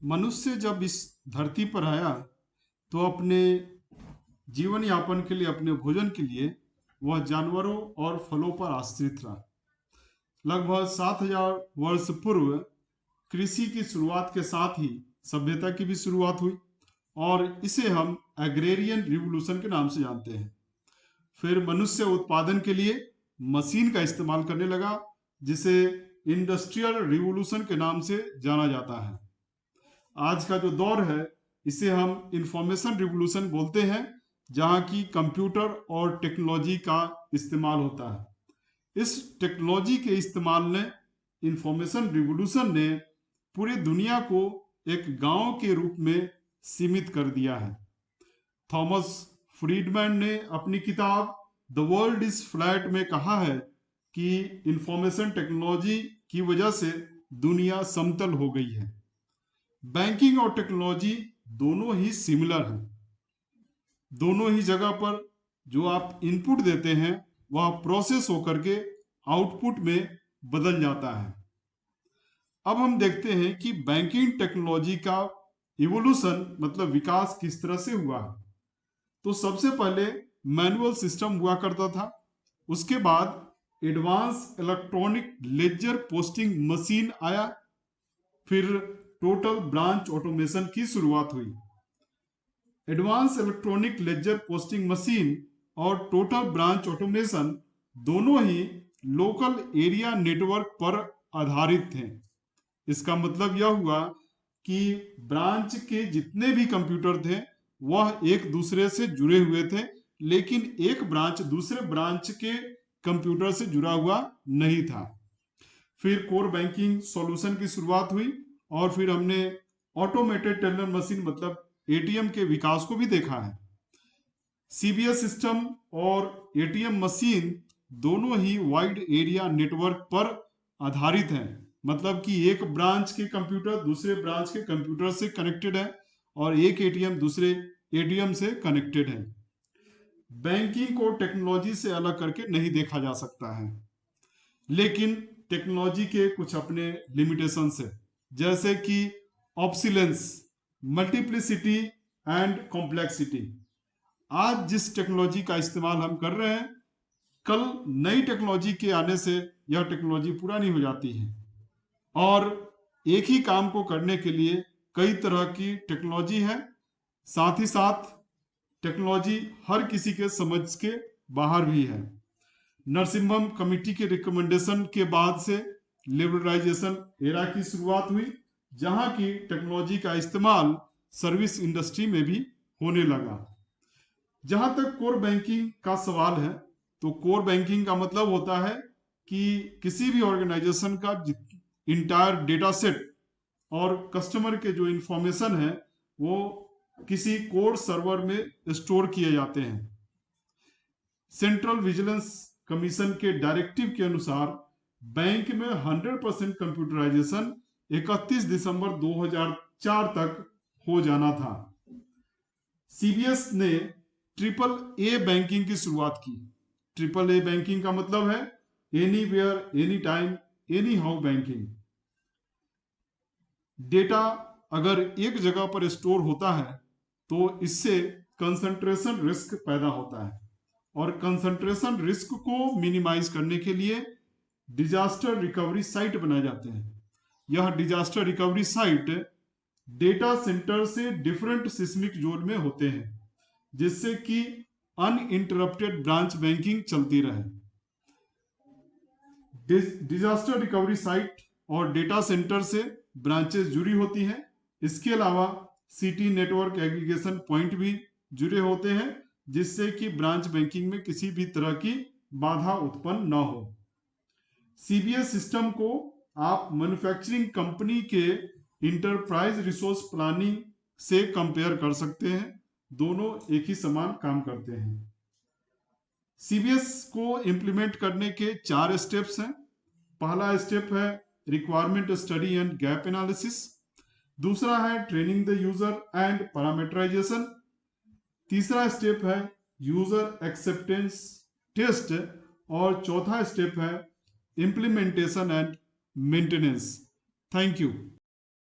मनुष्य जब इस धरती पर आया तो अपने जीवन यापन के लिए, अपने भोजन के लिए वह जानवरों और फलों पर आश्रित रहा। लगभग 7,000 वर्ष पूर्व कृषि की शुरुआत के साथ ही सभ्यता की भी शुरुआत हुई और इसे हम एग्रेरियन रिवॉल्यूशन के नाम से जानते हैं। फिर मनुष्य उत्पादन के लिए मशीन का इस्तेमाल करने लगा, जिसे इंडस्ट्रियल रिवॉल्यूशन के नाम से जाना जाता है। आज का जो दौर है इसे हम इंफॉर्मेशन रिवॉल्यूशन बोलते हैं, जहां की कंप्यूटर और टेक्नोलॉजी का इस्तेमाल होता है। इस टेक्नोलॉजी के इस्तेमाल ने, इंफॉर्मेशन रिवॉल्यूशन ने पूरी दुनिया को एक गांव के रूप में सीमित कर दिया है। थॉमस फ्रीडमैन ने अपनी किताब द वर्ल्ड इज फ्लैट में कहा है कि इंफॉर्मेशन टेक्नोलॉजी की वजह से दुनिया समतल हो गई है। बैंकिंग और टेक्नोलॉजी दोनों ही सिमिलर हैं। दोनों ही जगह पर जो आप इनपुट देते हैं वह प्रोसेस होकर के आउटपुट में बदल जाता है। अब हम देखते हैं कि बैंकिंग टेक्नोलॉजी का इवोल्यूशन मतलब विकास किस तरह से हुआ है। तो सबसे पहले मैनुअल सिस्टम हुआ करता था, उसके बाद advance electronic ledger posting machine आया, फिर टोटल ब्रांच ऑटोमेशन की शुरुआत हुई। Advance electronic ledger posting machine और टोटल ब्रांच ऑटोमेशन दोनों ही लोकल एरिया नेटवर्क पर आधारित थे। इसका मतलब यह हुआ कि ब्रांच के जितने भी कंप्यूटर थे वह एक दूसरे से जुड़े हुए थे, लेकिन एक ब्रांच दूसरे ब्रांच के कंप्यूटर से जुड़ा हुआ नहीं था। फिर कोर बैंकिंग सॉल्यूशन की शुरुआत हुई और फिर हमने ऑटोमेटेड टेलर मशीन मतलब एटीएम के विकास को भी देखा है। सीबीएस सिस्टम और एटीएम मशीन दोनों ही वाइड एरिया नेटवर्क पर आधारित हैं, मतलब कि एक ब्रांच के कंप्यूटर दूसरे ब्रांच के कंप्यूटर से कनेक्टेड है और एक एटीएम दूसरे एटीएम से कनेक्टेड है। बैंकिंग को टेक्नोलॉजी से अलग करके नहीं देखा जा सकता है, लेकिन टेक्नोलॉजी के कुछ अपने लिमिटेशंस है, जैसे कि ऑब्सिलेंस, मल्टीप्लिसिटी एंड कॉम्प्लेक्सिटी। आज जिस टेक्नोलॉजी का इस्तेमाल हम कर रहे हैं, कल नई टेक्नोलॉजी के आने से यह टेक्नोलॉजी पुरानी हो जाती है और एक ही काम को करने के लिए कई तरह की टेक्नोलॉजी है। साथ ही साथ टेक्नोलॉजी हर किसी के समझ के बाहर भी है। नरसिम्हम कमेटी के रिकमेंडेशन के बाद से लिबरलाइजेशन एरा की शुरुआत हुई, जहां की टेक्नोलॉजी का इस्तेमाल सर्विस इंडस्ट्री में भी होने लगा। जहां तक कोर बैंकिंग का सवाल है, तो कोर बैंकिंग का मतलब होता है कि किसी भी ऑर्गेनाइजेशन का इंटायर डेटा सेट और कस्टमर के जो इंफॉर्मेशन है वो किसी कोर सर्वर में स्टोर किए जाते हैं। सेंट्रल विजिलेंस कमीशन के डायरेक्टिव के अनुसार बैंक में 100% कंप्यूटराइजेशन 31 दिसंबर 2004 तक हो जाना था। सीबीएस ने ट्रिपल ए बैंकिंग की शुरुआत की। ट्रिपल ए बैंकिंग का मतलब है anywhere, any time, any how banking. Data अगर एक जगह पर स्टोर होता है तो इससे कंसंट्रेशन रिस्क पैदा होता है और कंसंट्रेशन रिस्क को मिनिमाइज करने के लिए डिजास्टर रिकवरी साइट बनाए जाते हैं। यह disaster recovery site data centre से डिफरेंट सिस्मिक जोन में होते हैं, जिससे कि अनइंटरप्टेड ब्रांच बैंकिंग चलती रहे। डिजास्टर रिकवरी साइट और डेटा सेंटर से ब्रांचेस जुड़ी होती हैं। इसके अलावा सिटी नेटवर्क एग्रीगेशन पॉइंट भी जुड़े होते हैं, जिससे कि ब्रांच बैंकिंग में किसी भी तरह की बाधा उत्पन्न न हो। सीबीएस सिस्टम को आप मैन्युफैक्चरिंग कंपनी के इंटरप्राइज रिसोर्स प्लानिंग से कंपेयर कर सकते हैं। दोनों एक ही समान काम करते हैं। सीबीएस को इंप्लीमेंट करने के 4 स्टेप्स हैं। पहला स्टेप है requirement study and gap analysis. दूसरा है training the user and parameterization. तीसरा स्टेप है यूजर एक्सेप्टेंस टेस्ट और चौथा स्टेप है implementation and maintenance. Thank you.